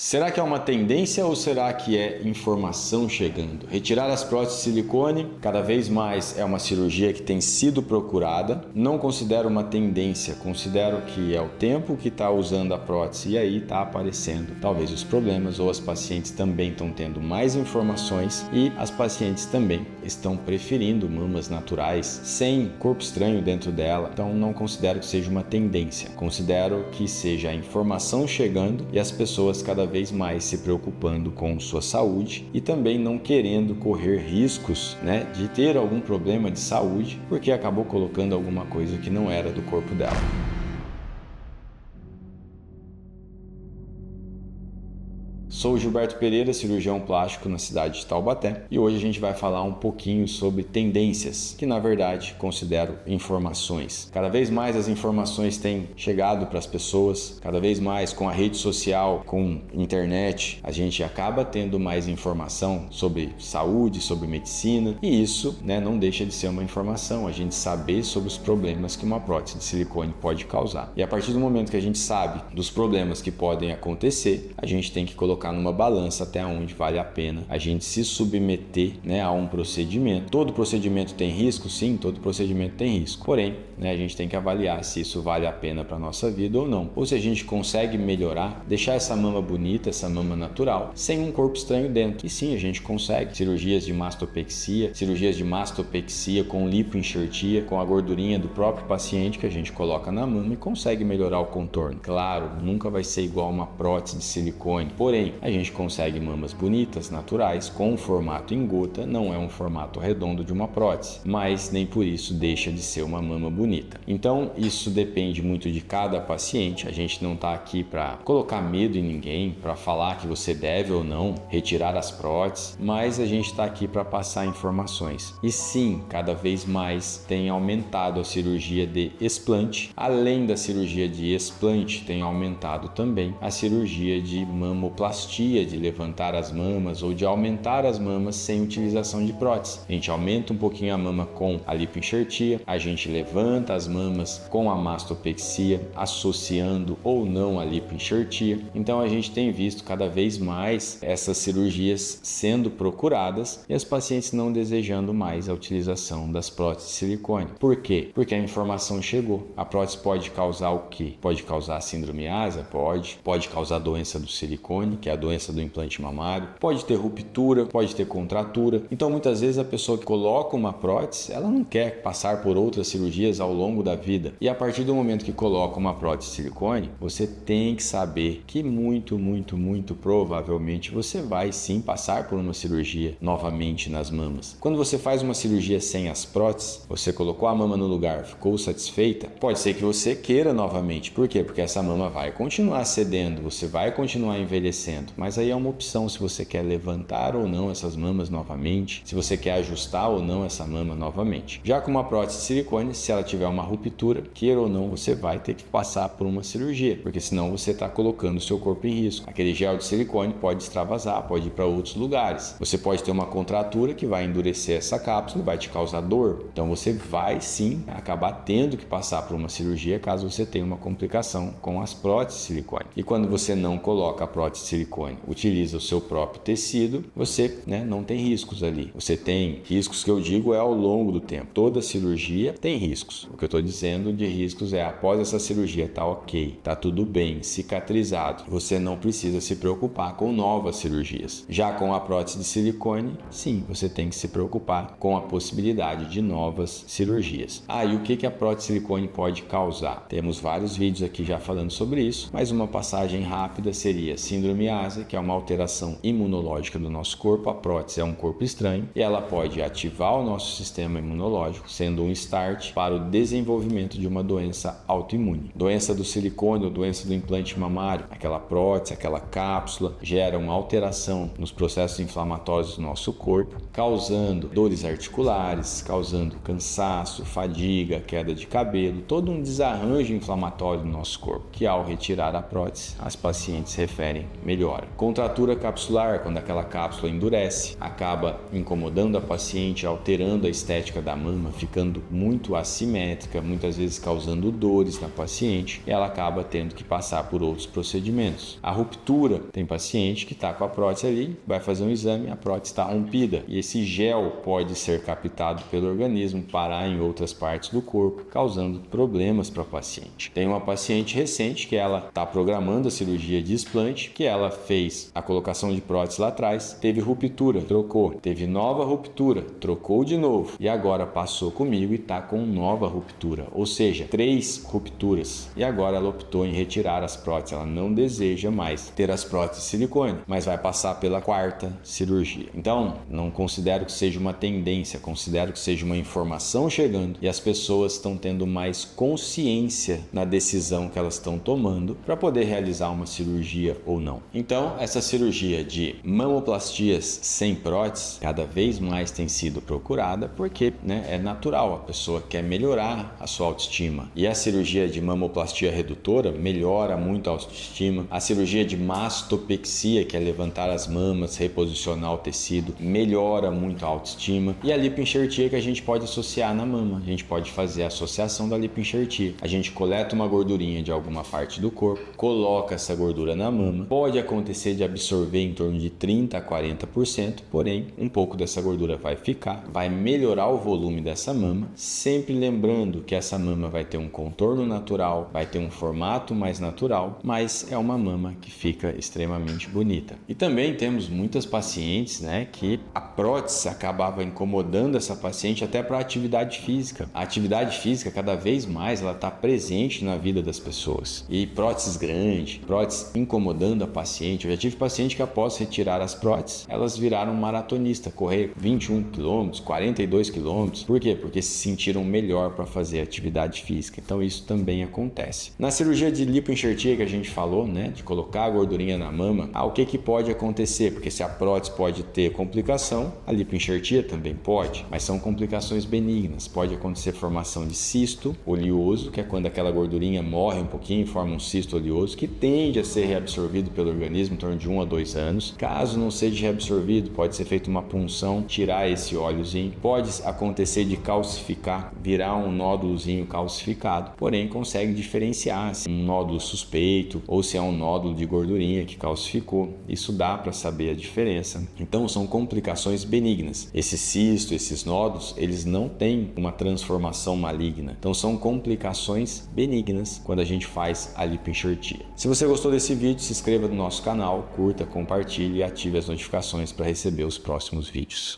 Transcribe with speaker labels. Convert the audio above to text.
Speaker 1: Será que é uma tendência ou será que é informação chegando? Retirar as próteses de silicone cada vez mais é uma cirurgia que tem sido procurada. Não considero uma tendência, considero que é o tempo que está usando a prótese e aí está aparecendo talvez os problemas, ou as pacientes também estão tendo mais informações e as pacientes também estão preferindo mamas naturais sem corpo estranho dentro dela. Então não considero que seja uma tendência, considero que seja a informação chegando e as pessoas cada vez mais se preocupando com sua saúde e também não querendo correr riscos, de ter algum problema de saúde porque acabou colocando alguma coisa que não era do corpo dela. Sou Gilberto Pereira, cirurgião plástico na cidade de Taubaté, e hoje a gente vai falar um pouquinho sobre tendências, que na verdade considero informações. Cada vez mais as informações têm chegado para as pessoas, cada vez mais com a rede social, com internet, a gente acaba tendo mais informação sobre saúde, sobre medicina, e isso não deixa de ser uma informação, a gente saber sobre os problemas que uma prótese de silicone pode causar. E a partir do momento que a gente sabe dos problemas que podem acontecer, a gente tem que colocar numa balança até onde vale a pena a gente se submeter a um procedimento. Todo procedimento tem risco? Sim, todo procedimento tem risco. Porém, a gente tem que avaliar se isso vale a pena para a nossa vida ou não. Ou se a gente consegue melhorar, deixar essa mama bonita, essa mama natural, sem um corpo estranho dentro. E sim, a gente consegue. Cirurgias de mastopexia com lipoenxertia, com a gordurinha do próprio paciente que a gente coloca na mama e consegue melhorar o contorno. Claro, nunca vai ser igual uma prótese de silicone. Porém, a gente consegue mamas bonitas, naturais, com um formato em gota, não é um formato redondo de uma prótese, mas nem por isso deixa de ser uma mama bonita. Então, isso depende muito de cada paciente, a gente não está aqui para colocar medo em ninguém, para falar que você deve ou não retirar as próteses, mas a gente está aqui para passar informações. E sim, cada vez mais tem aumentado a cirurgia de explante, além da cirurgia de explante, tem aumentado também a cirurgia de mamoplastia, de levantar as mamas ou de aumentar as mamas sem utilização de prótese. A gente aumenta um pouquinho a mama com a lipoenxertia, a gente levanta as mamas com a mastopexia, associando ou não a lipoenxertia. Então a gente tem visto cada vez mais essas cirurgias sendo procuradas e as pacientes não desejando mais a utilização das próteses de silicone. Por quê? Porque a informação chegou. A prótese pode causar o quê? Pode causar síndrome ásia? Pode causar doença do silicone, que é a doença do implante mamário, pode ter ruptura, pode ter contratura. Então muitas vezes a pessoa que coloca uma prótese, ela não quer passar por outras cirurgias ao longo da vida. E a partir do momento que coloca uma prótese de silicone, você tem que saber que muito provavelmente você vai sim passar por uma cirurgia novamente nas mamas. Quando você faz uma cirurgia sem as próteses, você colocou a mama no lugar, ficou satisfeita, pode ser que você queira novamente. Por quê? Porque essa mama vai continuar cedendo, você vai continuar envelhecendo. Mas aí é uma opção se você quer levantar ou não essas mamas novamente, se você quer ajustar ou não essa mama novamente. Já com uma prótese de silicone, se ela tiver uma ruptura, queira ou não, você vai ter que passar por uma cirurgia, porque senão você está colocando o seu corpo em risco. Aquele gel de silicone pode extravasar, pode ir para outros lugares. Você pode ter uma contratura que vai endurecer essa cápsula e vai te causar dor. Então você vai sim acabar tendo que passar por uma cirurgia caso você tenha uma complicação com as próteses de silicone. E quando você não coloca a prótese de silicone, utiliza o seu próprio tecido, você não tem riscos ali. Você tem riscos que eu digo ao longo do tempo. Toda cirurgia tem riscos. O que eu estou dizendo de riscos é após essa cirurgia tá ok, tá tudo bem, cicatrizado. Você não precisa se preocupar com novas cirurgias. Já com a prótese de silicone, sim, você tem que se preocupar com a possibilidade de novas cirurgias. E o que a prótese de silicone pode causar? Temos vários vídeos aqui já falando sobre isso, mas uma passagem rápida seria síndrome ásia, que é uma alteração imunológica do nosso corpo. A prótese é um corpo estranho e ela pode ativar o nosso sistema imunológico, sendo um start para o desenvolvimento de uma doença autoimune. Doença do silicone ou doença do implante mamário, aquela prótese, aquela cápsula, gera uma alteração nos processos inflamatórios do nosso corpo, causando dores articulares, causando cansaço, fadiga, queda de cabelo, todo um desarranjo inflamatório no nosso corpo, que ao retirar a prótese, as pacientes referem melhor melhora. Contratura capsular, quando aquela cápsula endurece, acaba incomodando a paciente, alterando a estética da mama, ficando muito assimétrica, muitas vezes causando dores na paciente, e ela acaba tendo que passar por outros procedimentos. A ruptura, tem paciente que está com a prótese ali, vai fazer um exame, a prótese está rompida, e esse gel pode ser captado pelo organismo, parar em outras partes do corpo, causando problemas para a paciente. Tem uma paciente recente que ela está programando a cirurgia de explante, que ela fez a colocação de prótese lá atrás, teve ruptura, trocou, teve nova ruptura, trocou de novo, e agora passou comigo e está com nova ruptura, ou seja, 3 rupturas, e agora ela optou em retirar as próteses, ela não deseja mais ter as próteses de silicone, mas vai passar pela 4ª cirurgia. Então, não considero que seja uma tendência, considero que seja uma informação chegando e as pessoas estão tendo mais consciência na decisão que elas estão tomando para poder realizar uma cirurgia ou não. Então, essa cirurgia de mamoplastias sem prótese cada vez mais tem sido procurada porque, é natural, a pessoa quer melhorar a sua autoestima. E a cirurgia de mamoplastia redutora melhora muito a autoestima. A cirurgia de mastopexia, que é levantar as mamas, reposicionar o tecido, melhora muito a autoestima. E a lipoenxertia que a gente pode associar na mama. A gente pode fazer a associação da lipoenxertia. A gente coleta uma gordurinha de alguma parte do corpo, coloca essa gordura na mama. Pode acontecer de absorver em torno de 30% a 40%, porém, um pouco dessa gordura vai ficar, vai melhorar o volume dessa mama, sempre lembrando que essa mama vai ter um contorno natural, vai ter um formato mais natural, mas é uma mama que fica extremamente bonita. E também temos muitas pacientes, que a prótese acabava incomodando essa paciente até para a atividade física. A atividade física, cada vez mais, ela está presente na vida das pessoas. E próteses grandes, próteses incomodando a paciente. Eu já tive paciente que após retirar as próteses, elas viraram maratonista, correr 21 km, 42 km. Por quê? Porque se sentiram melhor para fazer atividade física. Então isso também acontece. Na cirurgia de lipoenxertia que a gente falou, de colocar a gordurinha na mama, o que pode acontecer? Porque se a prótese pode ter complicação, a lipoenxertia também pode, mas são complicações benignas. Pode acontecer formação de cisto oleoso, que é quando aquela gordurinha morre um pouquinho e forma um cisto oleoso, que tende a ser reabsorvido pelo organismo em torno de 1 a 2 anos. Caso não seja reabsorvido, pode ser feita uma punção, tirar esse óleozinho. Pode acontecer de calcificar, virar um nódulozinho calcificado, porém consegue diferenciar se é um nódulo suspeito ou se é um nódulo de gordurinha que calcificou. Isso dá para saber a diferença. Então são complicações benignas. Esse cisto, esses nódulos, eles não têm uma transformação maligna. Então são complicações benignas quando a gente faz a lipoenxertia. Se você gostou desse vídeo, se inscreva no nosso canal, curta, compartilhe e ative as notificações para receber os próximos vídeos.